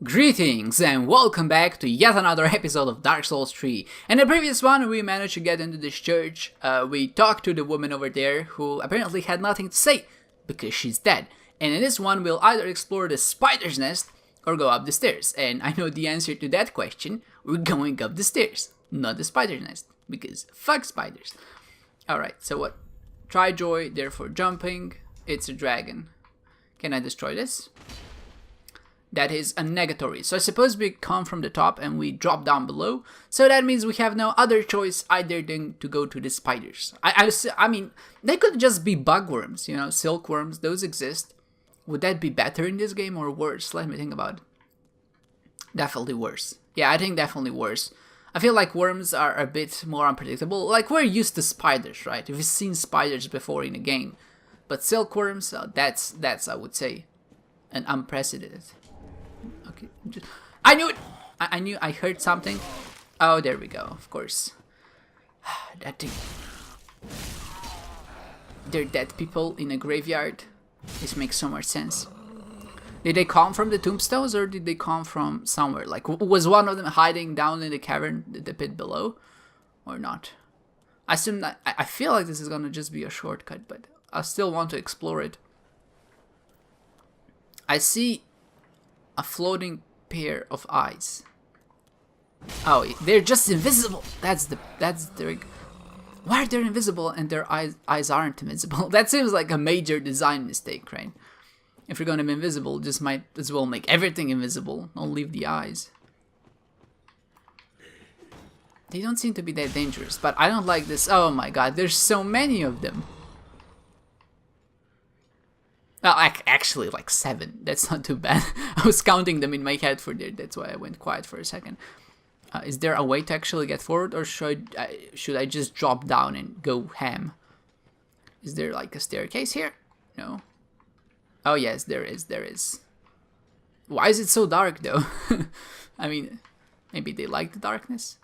Greetings and welcome back to yet another episode of Dark Souls 3. In the previous one, we managed to get into this church. We talked to the woman over there who apparently had nothing to say because she's dead. And in this one, we'll either explore the spider's nest or go up the stairs. And I know the answer to that question. We're going up the stairs, not the spider's nest, because fuck spiders. Alright, so what? Try joy, therefore jumping. It's a dragon. Can I destroy this? That is a negatory. So I suppose we come from the top and we drop down below. So that means we have no other choice either than to go to the spiders. I mean, they could just be bugworms, you know, silkworms. Those exist. Would that be better in this game or worse? Let me think about it. Definitely worse. Yeah, I think definitely worse. I feel like worms are a bit more unpredictable. Like, we're used to spiders, right? We've seen spiders before in a game. But silkworms, that's I would say, an unprecedented. Okay, I knew it! I heard something. Oh, there we go, of course. That thing. They're dead people in a graveyard. This makes so much sense. Did they come from the tombstones or did they come from somewhere? Like, was one of them hiding down in the cavern, the pit below? Or not? I assume that, I feel like this is gonna just be a shortcut, but I still want to explore it. I see a floating pair of eyes. Oh, they're just invisible. That's the why are they invisible and their eyes aren't invisible? That seems like a major design mistake, right? If you're gonna be invisible, just might as well make everything invisible. Don't leave the eyes. They don't seem to be that dangerous, but I don't like this. Oh my god, there's so many of them. Well, actually, like 7. That's not too bad. I was counting them in my head for there. That's why I went quiet for a second. Is there a way to actually get forward, or should I just drop down and go ham? Is there like a staircase here? No. Oh yes, there is. There is. Why is it so dark though? I mean, maybe they like the darkness.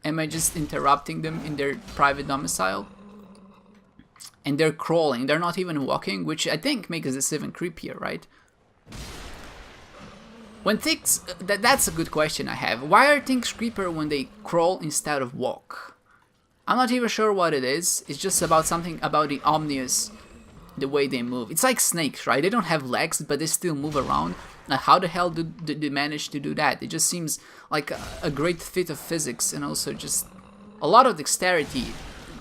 Am I just interrupting them in their private domicile? And they're crawling, they're not even walking, which I think makes this even creepier, right? When things... That's a good question I have. Why are things creepier when they crawl instead of walk? I'm not even sure what it is. It's just about something about the ominous, the way they move. It's like snakes, right? They don't have legs, but they still move around. Now, how the hell do they manage to do that? It just seems like a great fit of physics and also just a lot of dexterity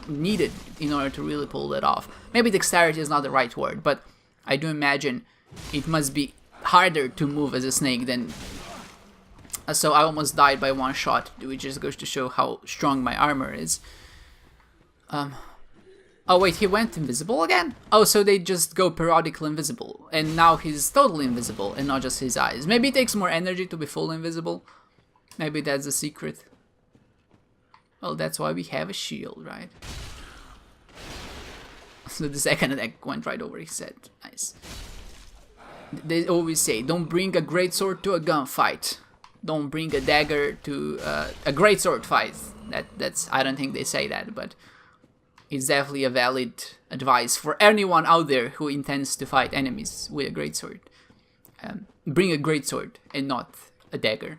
needed in order to really pull that off. Maybe dexterity is not the right word, but I do imagine it must be harder to move as a snake than... So I almost died by one shot, which just goes to show how strong my armor is. Oh wait, he went invisible again? Oh, so they just go periodically invisible, and now he's totally invisible and not just his eyes. Maybe it takes more energy to be fully invisible. Maybe that's the secret. Well, that's why we have a shield, right? So the second attack went right over his head. Nice. They always say, don't bring a greatsword to a gunfight. Don't bring a dagger to a greatsword fight. That's I don't think they say that, but it's definitely a valid advice for anyone out there who intends to fight enemies with a greatsword. Bring a greatsword and not a dagger,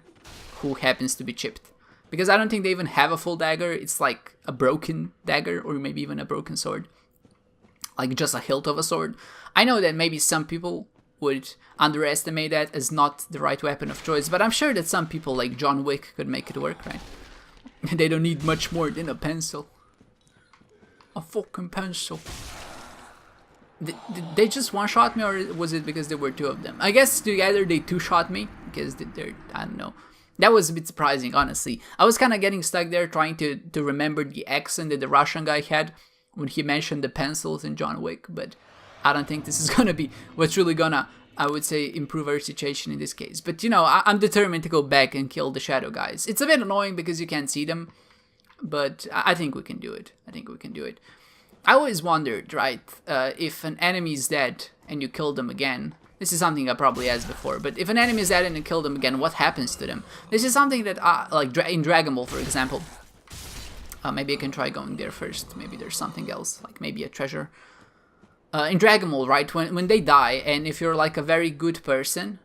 who happens to be chipped. Because I don't think they even have a full dagger. It's like a broken dagger, or maybe even a broken sword. Like just a hilt of a sword. I know that maybe some people would underestimate that as not the right weapon of choice, but I'm sure that some people like John Wick could make it work, right? They don't need much more than a pencil. A fucking pencil. Did they just one-shot me, or was it because there were 2 of them? I guess together they 2-shot me, because they're, I don't know. That was a bit surprising, honestly. I was kind of getting stuck there trying to remember the accent that the Russian guy had when he mentioned the pencils in John Wick, but I don't think this is gonna be what's really gonna, I would say, improve our situation in this case. But, you know, I'm determined to go back and kill the shadow guys. It's a bit annoying because you can't see them, but I think we can do it. I think we can do it. I always wondered, right, if an enemy is dead and you kill them again... This is something I probably asked before, but if an enemy is dead and you kill them again, what happens to them? This is something that, like in Dragon Ball, for example. Maybe I can try going there first. Maybe there's something else, like maybe a treasure. In Dragon Ball, right, when they die, and if you're like a very good person,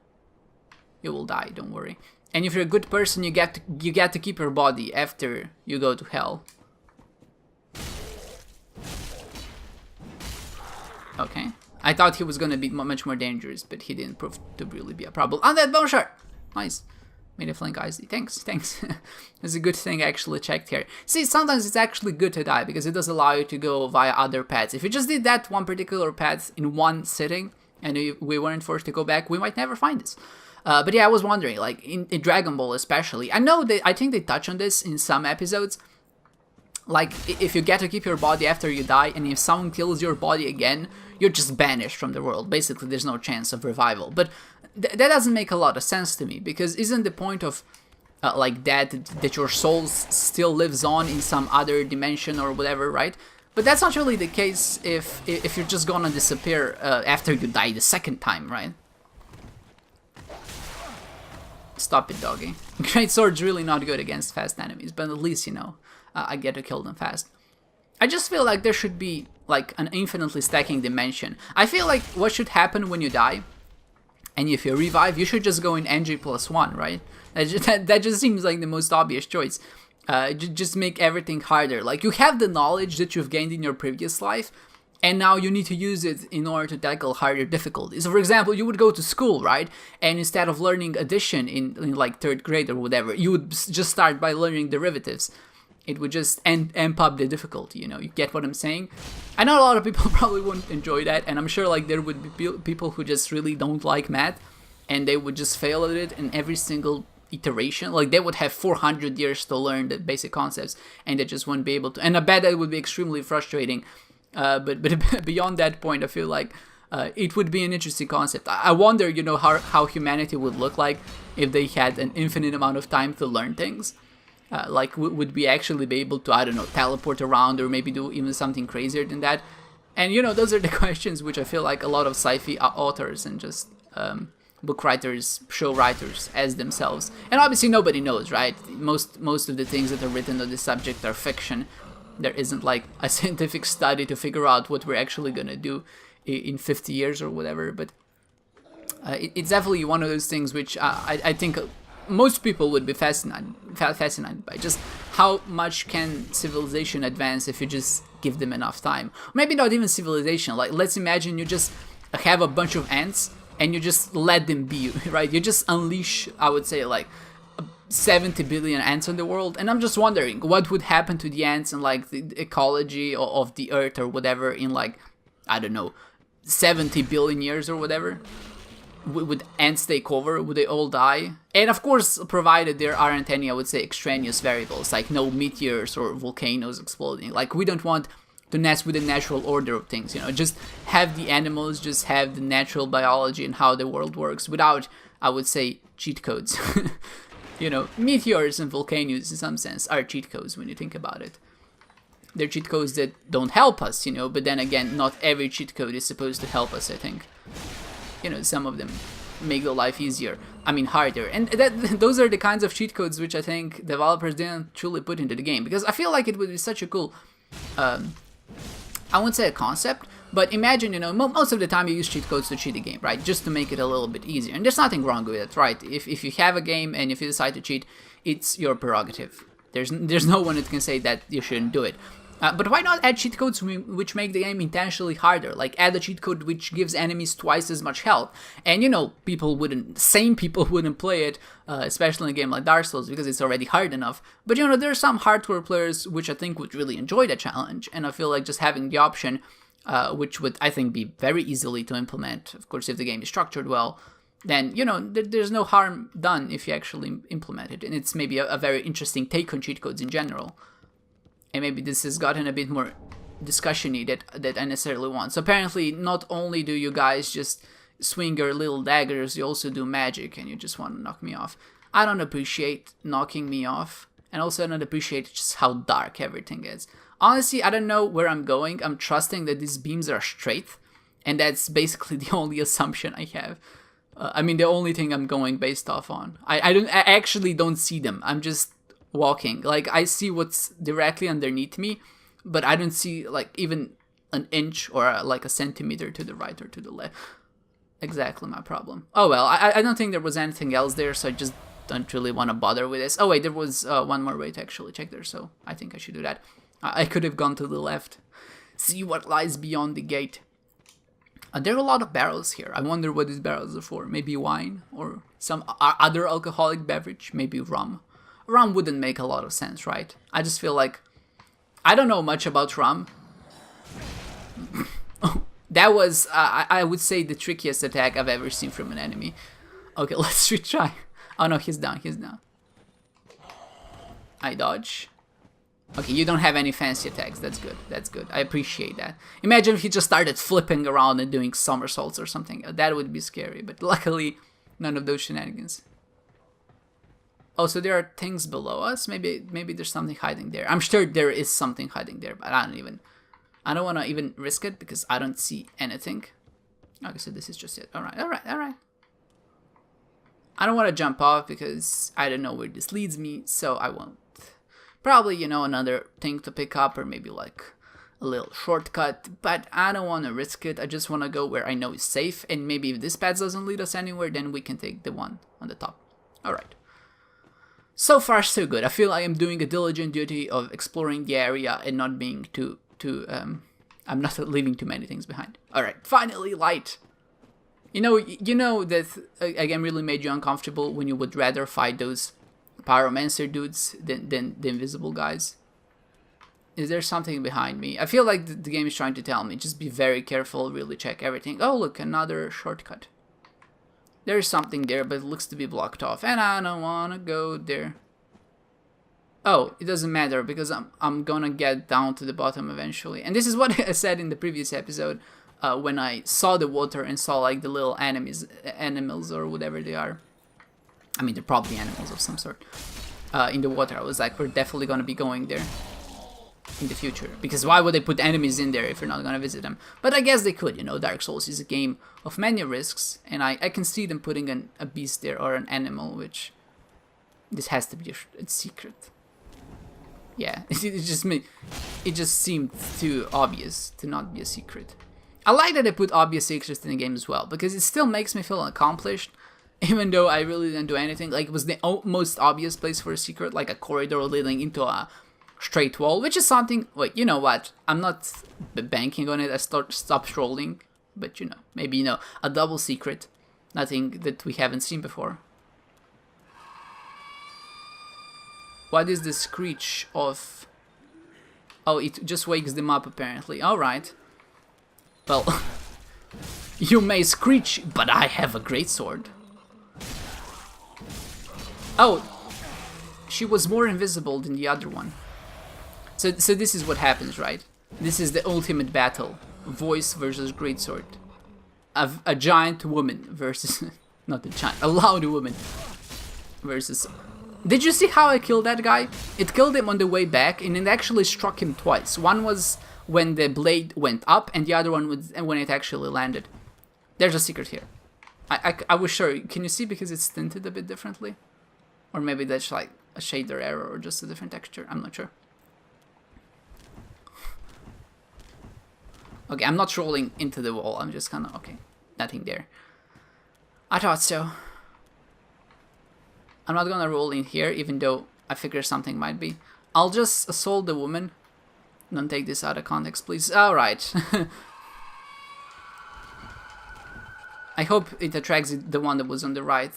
you will die, don't worry. And if you're a good person, you get to keep your body after you go to hell. Okay. I thought he was gonna be much more dangerous, but he didn't prove to really be a problem. On that bone shard! Nice. Made a flank Isley. Thanks. It's a good thing I actually checked here. See, sometimes it's actually good to die, because it does allow you to go via other paths. If you just did that one particular path in one sitting, and we weren't forced to go back, we might never find this. But yeah, I was wondering, like, in Dragon Ball especially, I think they touch on this in some episodes. Like, if you get to keep your body after you die, and if someone kills your body again, you're just banished from the world. Basically, there's no chance of revival. But that doesn't make a lot of sense to me, because isn't the point of like that your soul still lives on in some other dimension or whatever, right? But that's not really the case if you're just gonna disappear after you die the second time, right? Stop it, doggy. Great Sword's really not good against fast enemies, but at least, you know, I get to kill them fast. I just feel like there should be like an infinitely stacking dimension. I feel like what should happen when you die, and if you revive, you should just go in NG+1, right? That just seems like the most obvious choice. Just make everything harder. Like, you have the knowledge that you've gained in your previous life, and now you need to use it in order to tackle harder difficulties. So, for example, you would go to school, right? And instead of learning addition in like 3rd grade or whatever, you would just start by learning derivatives. It would just amp up the difficulty, you know? You get what I'm saying? I know a lot of people probably wouldn't enjoy that, and I'm sure like there would be people who just really don't like math, and they would just fail at it in every single iteration. Like, they would have 400 years to learn the basic concepts, and they just wouldn't be able to. And I bet that would be extremely frustrating. But beyond that point, I feel like it would be an interesting concept. I wonder, you know, how humanity would look like if they had an infinite amount of time to learn things. Like, would we actually be able to, I don't know, teleport around, or maybe do even something crazier than that? And, you know, those are the questions which I feel like a lot of sci-fi authors and just book writers, show writers as themselves. And obviously nobody knows, right? Most of the things that are written on this subject are fiction. There isn't like a scientific study to figure out what we're actually gonna do in 50 years or whatever. But it's definitely one of those things which I think most people would be fascinated by. Just how much can civilization advance if you just give them enough time? Maybe not even civilization. Like, let's imagine you just have a bunch of ants and you just let them be, right? You just unleash, I would say, like 70 billion ants in the world, and I'm just wondering what would happen to the ants and like the ecology of the earth or whatever in like, I don't know, 70 billion years or whatever. Would ants take over? Would they all die? And of course, provided there aren't any, I would say, extraneous variables, like no meteors or volcanoes exploding. Like, we don't want to mess with the natural order of things, you know, just have the animals, just have the natural biology and how the world works without, I would say, cheat codes. You know, meteors and volcanoes, in some sense, are cheat codes when you think about it. They're cheat codes that don't help us, you know, but then again, not every cheat code is supposed to help us, I think. You know, some of them make the life easier, I mean harder. And those are the kinds of cheat codes which I think developers didn't truly put into the game. Because I feel like it would be such a cool, I wouldn't say a concept, but imagine, you know, most of the time you use cheat codes to cheat a game, right? Just to make it a little bit easier. And there's nothing wrong with it, right? If you have a game and if you decide to cheat, it's your prerogative. There's no one that can say that you shouldn't do it. But why not add cheat codes which make the game intentionally harder? Like, add a cheat code which gives enemies twice as much health. And, you know, sane people wouldn't play it, especially in a game like Dark Souls, because it's already hard enough. But, you know, there are some hardcore players which I think would really enjoy the challenge. And I feel like just having the option, which would, I think, be very easily to implement, of course, if the game is structured well, then, you know, there's no harm done if you actually implement it. And it's maybe a very interesting take on cheat codes in general. And maybe this has gotten a bit more discussion-y that I necessarily want. So apparently, not only do you guys just swing your little daggers, you also do magic, and you just want to knock me off. I don't appreciate knocking me off, and also I don't appreciate just how dark everything is. Honestly, I don't know where I'm going. I'm trusting that these beams are straight, and that's basically the only assumption I have. I mean, the only thing I'm going based off on. I actually don't see them. I'm just walking. Like, I see what's directly underneath me, but I don't see like even an inch or like a centimeter to the right or to the left. exactly my problem. Oh well, I don't think there was anything else there, so I just don't really want to bother with this. Oh wait, there was one more way to actually check there, so I think I should do that. I could have gone to the left. See what lies beyond the gate. There are a lot of barrels here. I wonder what these barrels are for. Maybe wine or some other alcoholic beverage. Maybe rum. Rum wouldn't make a lot of sense, right? I just feel like I don't know much about rum. That was, I would say, the trickiest attack I've ever seen from an enemy. Okay, let's retry. Oh no, he's down, he's down. I dodge. Okay, you don't have any fancy attacks. That's good. That's good. I appreciate that. Imagine if he just started flipping around and doing somersaults or something. That would be scary. But luckily, none of those shenanigans. Oh, so there are things below us. Maybe there's something hiding there. I'm sure there is something hiding there, but I don't want to even risk it because I don't see anything. Okay, so this is just it. All right, all right, all right. I don't want to jump off because I don't know where this leads me, so I won't. Probably, you know, another thing to pick up or maybe like a little shortcut, but I don't want to risk it. I just want to go where I know is safe, and maybe if this path doesn't lead us anywhere, then we can take the one on the top. Alright. So far, so good. I feel I am doing a diligent duty of exploring the area and not being I'm not leaving too many things behind. Alright, finally light! You know that again really made you uncomfortable when you would rather fight those pyromancer dudes than the invisible guys. Is there something behind me? I feel like the game is trying to tell me, just be very careful, really check everything. Oh look, another shortcut. There's something there, but it looks to be blocked off, and I don't want to go there. Oh, it doesn't matter, because I'm gonna get down to the bottom eventually. And this is what I said in the previous episode, when I saw the water and saw like the little animals or whatever they are. I mean, they're probably animals of some sort. In the water, I was like, we're definitely gonna be going there in the future. Because why would they put enemies in there if you're not gonna visit them? But I guess they could, you know, Dark Souls is a game of many risks. And I can see them putting a beast there or an animal, which... This has to be a secret. Yeah, it just seemed too obvious to not be a secret. I like that they put obvious secrets in the game as well, because it still makes me feel accomplished. Even though I really didn't do anything, like it was the most obvious place for a secret, like a corridor leading into a straight wall, which is something, wait, you know what, I'm not banking on it, I stop trolling, but you know, maybe, you know, a double secret, nothing that we haven't seen before. What is the screech of... Oh, it just wakes them up apparently, alright. Well, you may screech, but I have a greatsword. Oh, she was more invisible than the other one. So this is what happens, right? This is the ultimate battle. Voice versus greatsword. A giant woman versus... Not a giant, a loud woman versus... Did you see how I killed that guy? It killed him on the way back, and it actually struck him twice. One was when the blade went up, and the other one was when it actually landed. There's a secret here. I was sure. Can you see because it's tinted a bit differently? Or maybe that's like a shader error or just a different texture. I'm not sure. Okay, I'm not rolling into the wall. I'm just kind of... Okay, nothing there. I thought so. I'm not gonna roll in here, even though I figure something might be. I'll just assault the woman. Don't take this out of context, please. Alright. I hope it attracts the one that was on the right.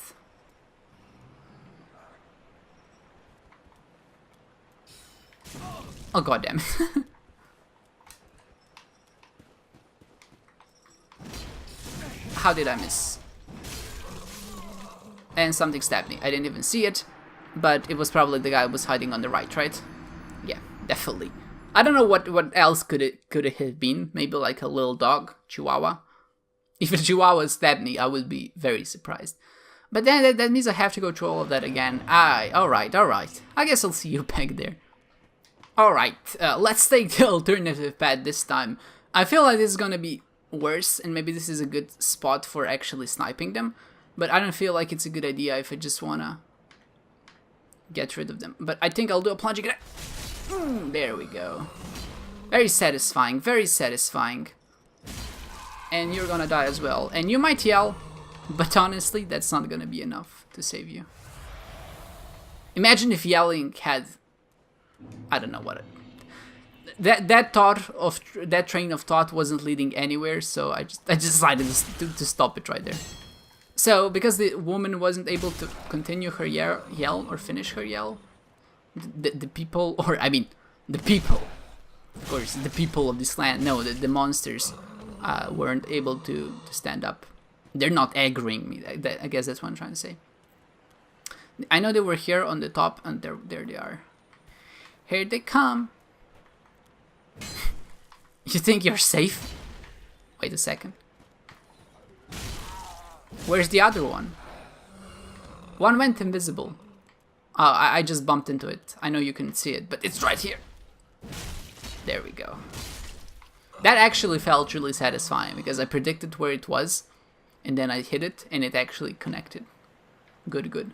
Oh goddamn. How did I miss? And something stabbed me. I didn't even see it, but it was probably the guy who was hiding on the right, right? Yeah, definitely. I don't know what else could it have been. Maybe like a little dog, Chihuahua. If a Chihuahua stabbed me, I would be very surprised. But then that means I have to go through all of that again. Alright. I guess I'll see you back there. Alright, let's take the alternative path this time. I feel like this is gonna be worse, and maybe this is a good spot for actually sniping them. But I don't feel like it's a good idea if I just wanna get rid of them. But I think I'll do a plunging attack. There we go. Very satisfying, very satisfying. and you're gonna die as well. And you might yell, but honestly, that's not gonna be enough to save you. Imagine if yelling had, I don't know what. That train of thought wasn't leading anywhere, so I just decided to stop it right there. So because the woman wasn't able to continue her yell or finish her yell, the people, or I mean the people, of course, the people of this land, no, the monsters weren't able to stand up. They're not aggroing me. I guess that's what I'm trying to say. I know they were here on the top, and there they are. Here they come. You think you're safe? Wait a second. Where's the other one? One went invisible. Oh, I just bumped into it. I know you couldn't see it, but it's right here. There we go. That actually felt really satisfying because I predicted where it was, and then I hit it, and it actually connected. Good, good.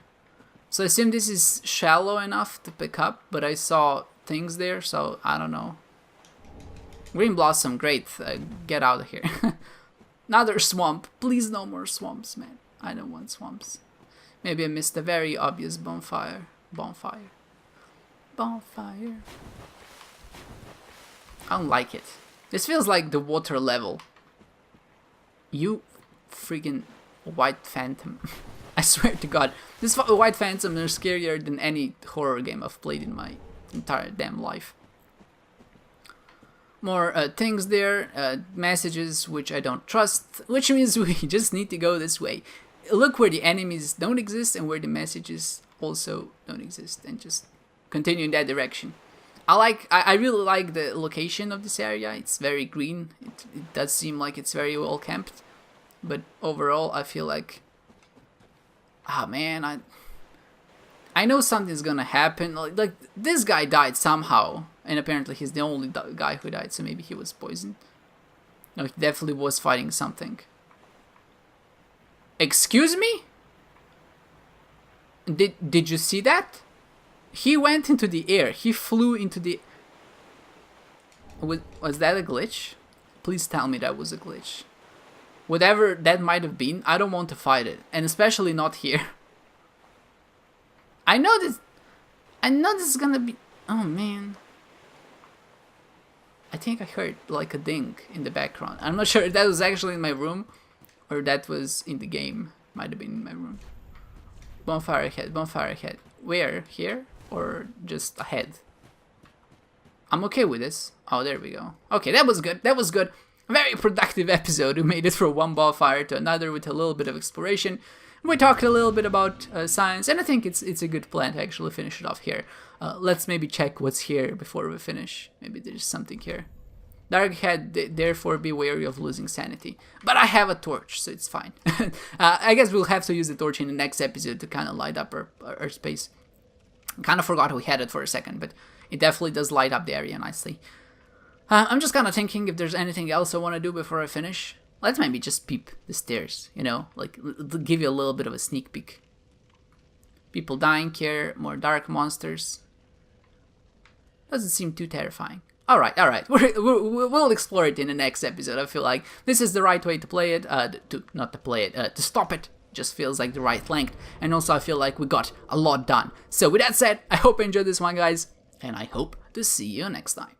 So I assume this is shallow enough to pick up, but I saw things there, so I don't know. Green Blossom, great. Get out of here. Another swamp. Please no more swamps, man. I don't want swamps. Maybe I missed a very obvious bonfire. Bonfire. Bonfire. I don't like it. This feels like the water level. You freaking white phantom. I swear to God. This white phantom are scarier than any horror game I've played in my entire damn life. More things there, messages which I don't trust, which means we just need to go this way. Look where the enemies don't exist and where the messages also don't exist, and just continue in that direction. I really like the location of this area. It's very green. It does seem like it's very well camped, but overall I feel like, ah man, I know something's gonna happen. Like this guy died somehow. And apparently he's the only guy who died, so maybe he was poisoned. No, he definitely was fighting something. Excuse me? Did you see that? He went into the air. He flew into the... Was that a glitch? Please tell me that was a glitch. Whatever that might have been, I don't want to fight it. And especially not here. I know this is gonna be... Oh, man. I think I heard like a ding in the background. I'm not sure if that was actually in my room or that was in the game. Might have been in my room. Bonfire ahead, bonfire ahead. Where? Here? Or just ahead? I'm okay with this. Oh, there we go. Okay, that was good. That was good. Very productive episode. We made it from one bonfire to another with a little bit of exploration. We talked a little bit about science, and I think it's a good plan to actually finish it off here. Let's maybe check what's here before we finish. Maybe there's something here. Darkhead, therefore be wary of losing sanity. But I have a torch, so it's fine. I guess we'll have to use the torch in the next episode to kind of light up our space. Kind of forgot we had it for a second, but it definitely does light up the area nicely. I'm just kind of thinking if there's anything else I want to do before I finish. Let's maybe just peep the stairs, you know, like give you a little bit of a sneak peek. People dying here, more dark monsters. Doesn't seem too terrifying. All right. We'll explore it in the next episode. I feel like this is the right way to play it. To stop it. Just feels like the right length. And also I feel like we got a lot done. So with that said, I hope you enjoyed this one, guys, and I hope to see you next time.